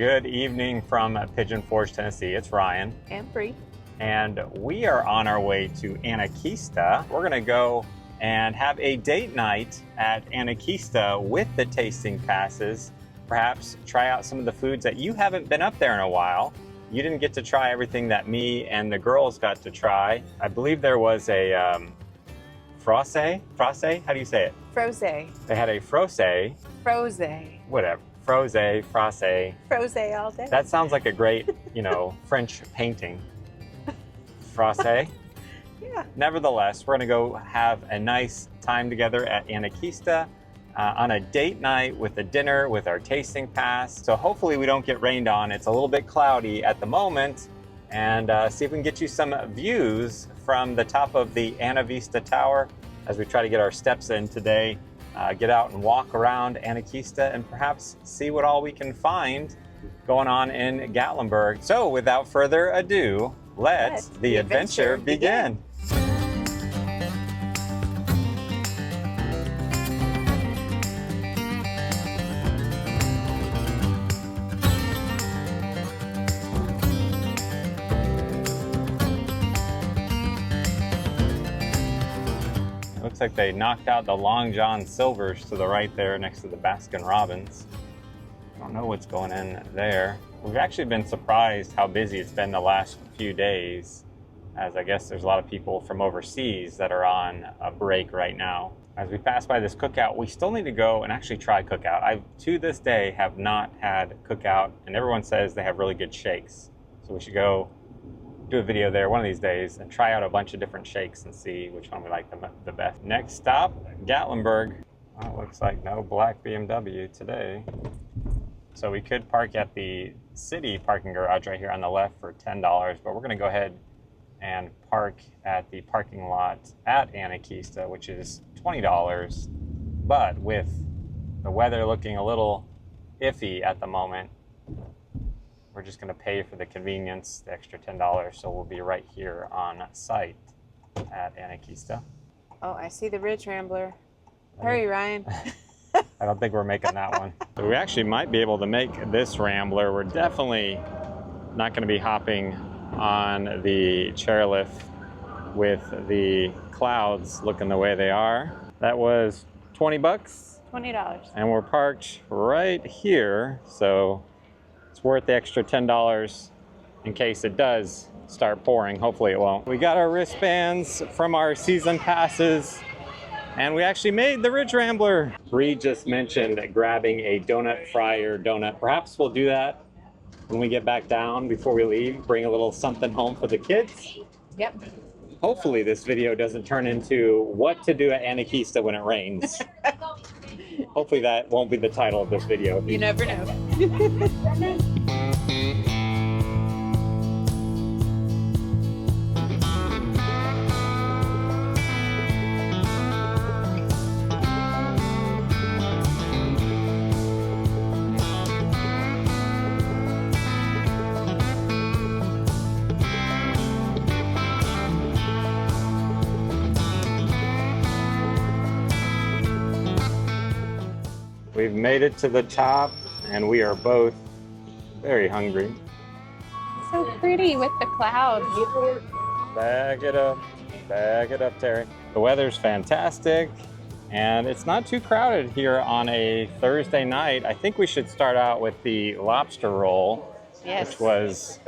Good evening from Pigeon Forge, Tennessee. It's Ryan. And Brie. And we are on our way to Anakeesta. We're gonna go and have a date night at Anakeesta with the tasting passes. Perhaps try out some of the foods that you haven't been up there in a while. You didn't get to try everything that me and the girls got to try. I believe there was a frosse? Frosse? How do you say it? Froze. They had a frosse. Froze. Whatever. Froze, frosse. Froze all day. That sounds like a great, French painting. Frosse. Yeah. Nevertheless, we're gonna go have a nice time together at Anakeesta on a date night with a dinner with our tasting pass. So hopefully we don't get rained on. It's a little bit cloudy at the moment. And see if we can get you some views from the top of the Anakeesta Tower as we try to get our steps in today. Get out and walk around Anakeesta and perhaps see what all we can find going on in Gatlinburg. So without further ado, let the adventure begin. Looks like they knocked out the Long John Silvers to the right there next to the Baskin Robbins. I don't know what's going in there. We've actually been surprised how busy it's been the last few days, as I guess there's a lot of people from overseas that are on a break right now. As we pass by this cookout, we still need to go and actually try cookout. I, to this day, have not had cookout, and everyone says they have really good shakes. So we should go do a video there one of these days and try out a bunch of different shakes and see which one we like the best. Next stop, Gatlinburg. Oh, looks like no black BMW today. So we could park at the city parking garage right here on the left for $10, but we're gonna go ahead and park at the parking lot at Anakeesta, which is $20. But with the weather looking a little iffy at the moment, we're just going to pay for the convenience, the extra $10, so we'll be right here on site at Anakeesta. Oh, I see the Ridge Rambler. Hurry, Ryan. I don't think we're making that one. So we actually might be able to make this Rambler. We're definitely not going to be hopping on the chairlift with the clouds looking the way they are. That was 20 bucks. $20. And we're parked right here, so it's worth the extra $10 in case it does start pouring. Hopefully it won't. We got our wristbands from our season passes, and we actually made the Ridge Rambler. Brie just mentioned grabbing a donut fryer donut. Perhaps we'll do that when we get back down before we leave. Bring a little something home for the kids. Yep. Hopefully this video doesn't turn into what to do at Anakeesta when it rains. Hopefully that won't be the title of this video. You never know. We've made it to the top, and we are both very hungry. So pretty with the clouds. Back it up, Terry. The weather's fantastic, and it's not too crowded here on a Thursday night. I think we should start out with the lobster roll, Yes. which was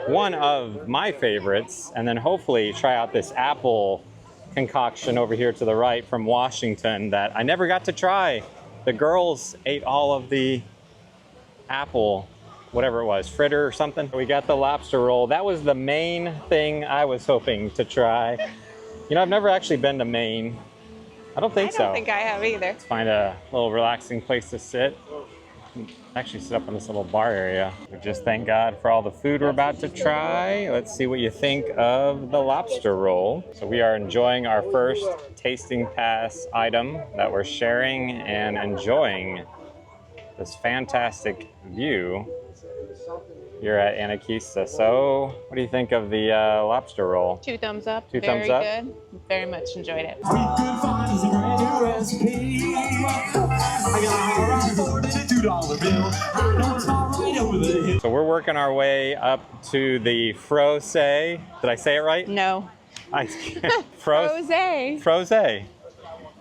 one of my favorites, and then hopefully try out this apple concoction over here to the right from Washington that I never got to try. The girls ate all of the apple, whatever it was, fritter or something. We got the lobster roll. That was the main thing I was hoping to try. I've never actually been to Maine. I don't think so. I don't think I have either. Let's find a little relaxing place to sit. Actually sit up in this little bar area. We just thank God for all the food we're about to try. Let's see what you think of the lobster roll. So we are enjoying our first tasting pass item that we're sharing and enjoying this fantastic view here at Anakeesta. So what do you think of the lobster roll? 2 thumbs up. Two thumbs up? Very good. Very much enjoyed it. We could find us a brand new recipe. I got a $2 bill. I know it's not right over the hill. So we're working our way up to the Froze. Did I say it right? No. Froze. Froze. Froze.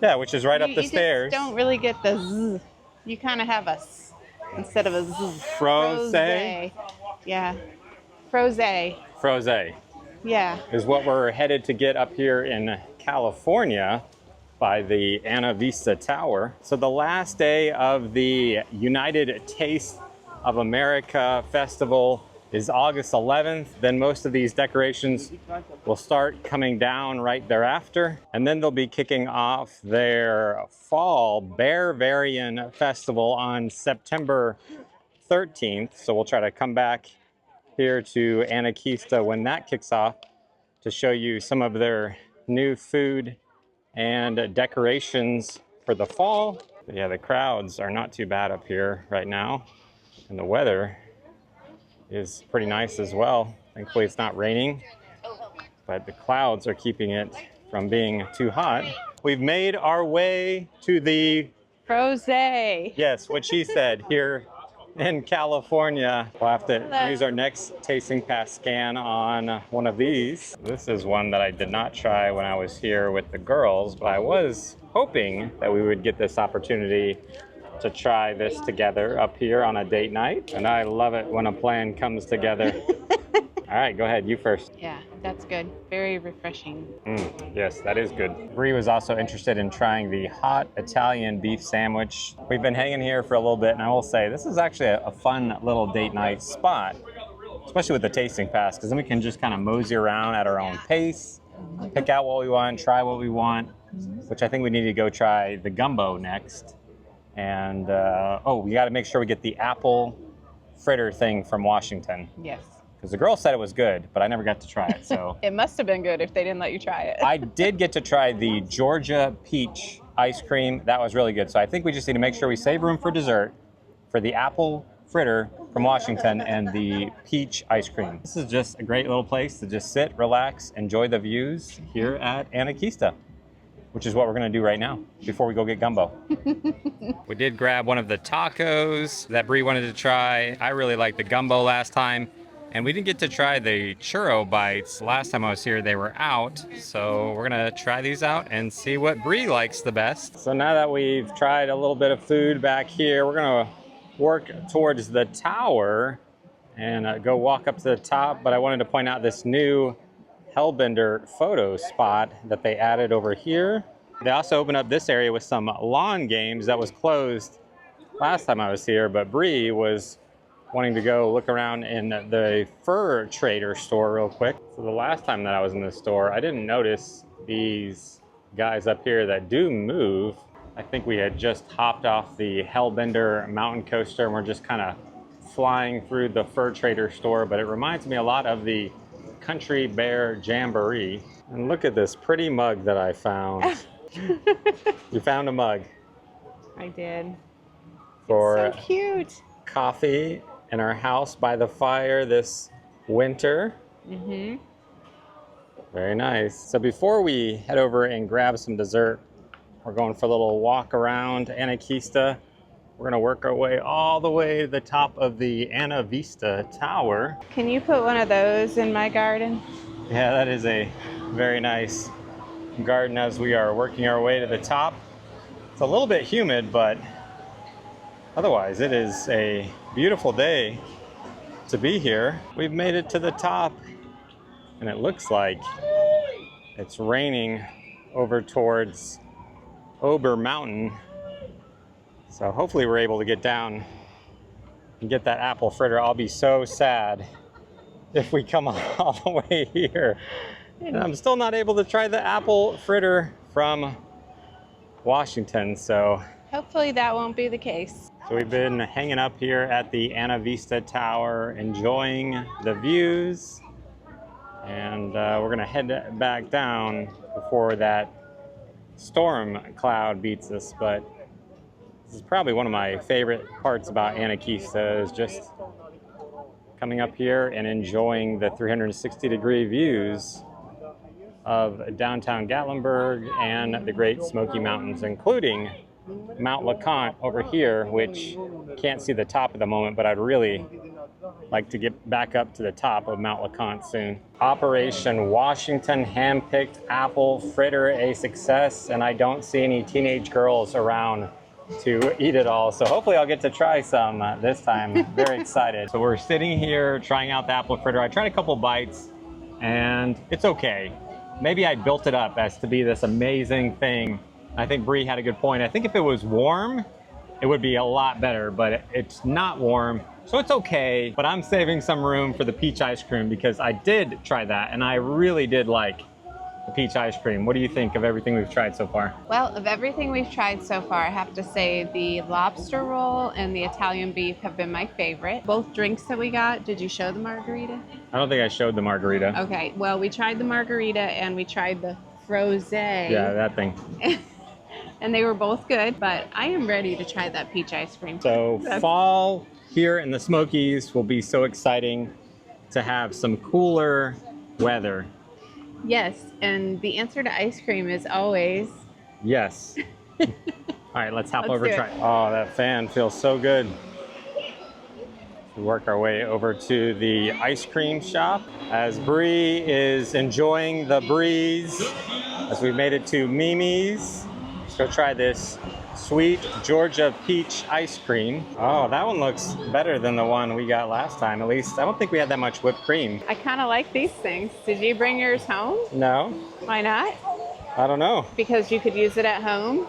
Yeah, which is right up the stairs. You just don't really get the z. You kind of have a s instead of a z. Froze. Yeah. Froze. Froze Yeah. is what we're headed to get up here in California by the Anakeesta Tower. So the last day of the United Taste of America Festival is August 11th. Then most of these decorations will start coming down right thereafter. And then they'll be kicking off their fall Bear-varian Festival on September 13th. So we'll try to come back here to Anakeesta when that kicks off to show you some of their new food and decorations for the fall. But yeah, the crowds are not too bad up here right now. And the weather is pretty nice as well. Thankfully it's not raining, but the clouds are keeping it from being too hot. We've made our way to the Froze. yes, what she said, here in California. We'll have to use our next tasting pass scan on one of these. This is one that I did not try when I was here with the girls, but I was hoping that we would get this opportunity to try this together up here on a date night. And I love it when a plan comes together. All right, go ahead, you first. Yeah, that's good. Very refreshing. Yes, that is good. Brie was also interested in trying the hot Italian beef sandwich. We've been hanging here for a little bit, and I will say this is actually a fun little date night spot, especially with the tasting pass, because then we can just kind of mosey around at our own pace, pick out what we want, try what we want, which I think we need to go try the gumbo next. And, we got to make sure we get the apple fritter thing from Washington. Yes. Because the girl said it was good, but I never got to try it, so. It must have been good if they didn't let you try it. I did get to try the Georgia peach ice cream. That was really good. So I think we just need to make sure we save room for dessert for the apple fritter from Washington and the peach ice cream. This is just a great little place to just sit, relax, enjoy the views here at Anakeesta, which is what we're gonna do right now before we go get gumbo. We did grab one of the tacos that Brie wanted to try. I really liked the gumbo last time. And we didn't get to try the churro bites. Last time I was here, they were out. So we're gonna try these out and see what Brie likes the best. So now that we've tried a little bit of food back here, we're gonna work towards the tower and go walk up to the top. But I wanted to point out this new Hellbender photo spot that they added over here. They also opened up this area with some lawn games that was closed last time I was here, but Brie was wanting to go look around in the fur trader store real quick. So the last time that I was in the store, I didn't notice these guys up here that do move. I think we had just hopped off the Hellbender mountain coaster and we're just kind of flying through the fur trader store, but it reminds me a lot of the Country Bear Jamboree. And look at this pretty mug that I found. You found a mug. I did. For It's so cute. coffee in our house by the fire this winter. Very nice. So before we head over and grab some dessert, we're going for a little walk around Anakeesta. We're gonna work our way all the way to the top of the Anakeesta Tower. Can you put one of those in my garden? Yeah, that is a very nice garden as we are working our way to the top. It's a little bit humid, but otherwise it is a beautiful day to be here. We've made it to the top and it looks like it's raining over towards Ober Mountain. So hopefully we're able to get down and get that apple fritter. I'll be so sad if we come all the way here and I'm still not able to try the apple fritter from Washington. So Hopefully that won't be the case. So we've been hanging up here at the Anakeesta Tower, enjoying the views, and we're gonna head back down before that storm cloud beats us. But this is probably one of my favorite parts about Anakeesta, is just coming up here and enjoying the 360-degree views of downtown Gatlinburg and the Great Smoky Mountains, including Mount LeConte over here, which can't see the top at the moment, but I'd really like to get back up to the top of Mount LeConte soon. Operation Washington hand-picked apple fritter a success, and I don't see any teenage girls around to eat it all. So hopefully I'll get to try some this time. Very excited. So we're sitting here trying out the apple fritter. I tried a couple bites and it's okay. Maybe I built it up as to be this amazing thing. I think Brie had a good point. I think if it was warm, it would be a lot better, but it's not warm, so it's okay. But I'm saving some room for the peach ice cream because I did try that and I really did like the peach ice cream. What do you think of everything we've tried so far? Well, of everything we've tried so far, I have to say the lobster roll and the Italian beef have been my favorite. Both drinks that we got, did you show the margarita? I don't think I showed the margarita. Okay, well, we tried the margarita and we tried the frosé. Yeah, that thing. And they were both good, but I am ready to try that peach ice cream. So fall here in the Smokies will be so exciting to have some cooler weather. Yes, and the answer to ice cream is always yes. All right, let's hop over do try. it. Oh, that fan feels so good. We work our way over to the ice cream shop as Brie is enjoying the breeze as we made it to Mimi's. Let's go try this sweet Georgia peach ice cream. Oh, that one looks better than the one we got last time. At least I don't think we had that much whipped cream. I kind of like these things. Did you bring yours home? No, Why not? I don't know. Because you could use it at home.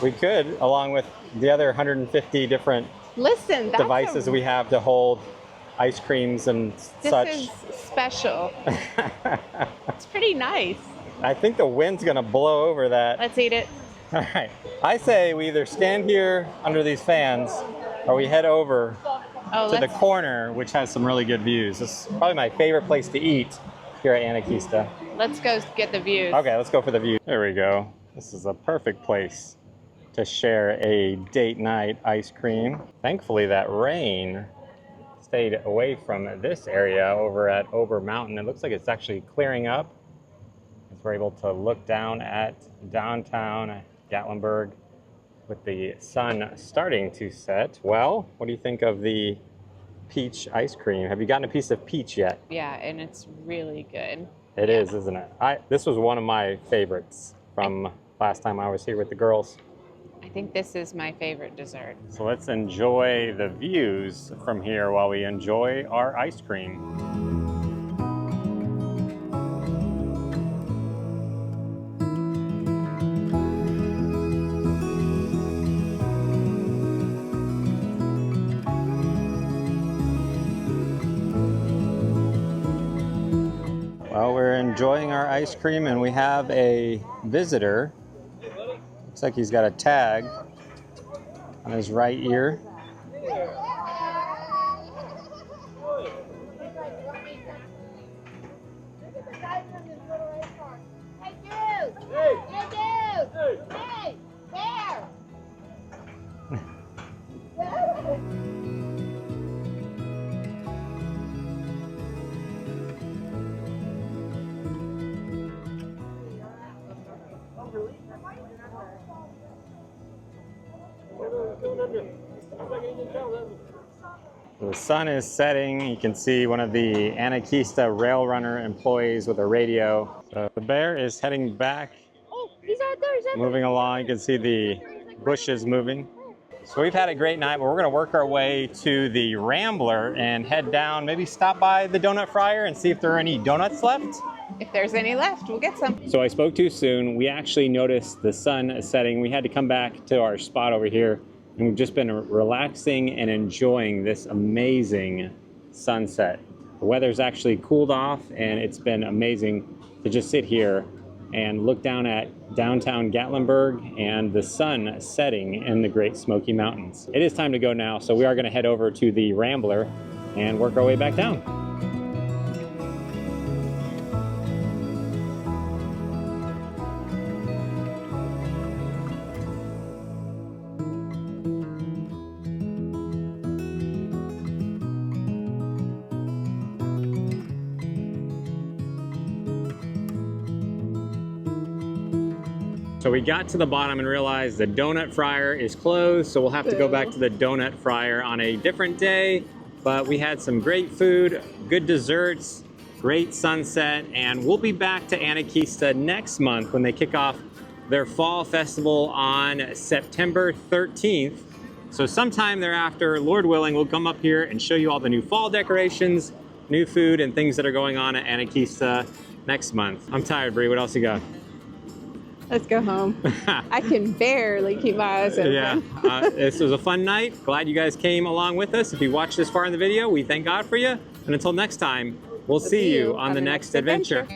We could, along with the other 150 different Listen, that's devices we have to hold ice creams and such. This is special. It's pretty nice. I think the wind's gonna blow over that. Let's eat it. All right, I say we either stand here under these fans or we head over to the corner, which has some really good views. This is probably my favorite place to eat here at Anakeesta. Let's go get the views. Okay, let's go for the view. There we go. This is a perfect place to share a date night ice cream. Thankfully, that rain stayed away from this area over at Ober Mountain. It looks like it's actually clearing up as we're able to look down at downtown Gatlinburg with the sun starting to set. Well, what do you think of the peach ice cream? Have you gotten a piece of peach yet? Yeah, and it's really good. It is, isn't it? This was one of my favorites from last time I was here with the girls. I think this is my favorite dessert. So let's enjoy the views from here while we enjoy our ice cream. Well, we're enjoying our ice cream and we have a visitor. Looks like he's got a tag on his right ear. Hey, Bear! The sun is setting. You can see one of the Anakeesta rail runner employees with a radio. So the bear is heading back, Oh, he's out there, he's out there. moving along. You can see the bushes moving. So we've had a great night, but we're going to work our way to the Rambler and head down, maybe stop by the donut fryer and see if there are any donuts left. If there's any left, we'll get some. So I spoke too soon. We actually noticed the sun setting. We had to come back to our spot over here, and we've just been relaxing and enjoying this amazing sunset. The weather's actually cooled off, and it's been amazing to just sit here and look down at downtown Gatlinburg and the sun setting in the Great Smoky Mountains. It is time to go now, so we are going to head over to the Rambler and work our way back down. So we got to the bottom and realized the donut fryer is closed, so we'll have to go back to the donut fryer on a different day. but we had some great food, good desserts, great sunset, and we'll be back to Anakeesta next month when they kick off their fall festival on September 13th. So sometime thereafter, Lord willing, we'll come up here and show you all the new fall decorations, new food, and things that are going on at Anakeesta next month. I'm tired, Brie. What else you got? Let's go home. I can barely keep my eyes open. Yeah, this was a fun night. Glad you guys came along with us. If you watched this far in the video, we thank God for you. And until next time, we'll see you on the next adventure.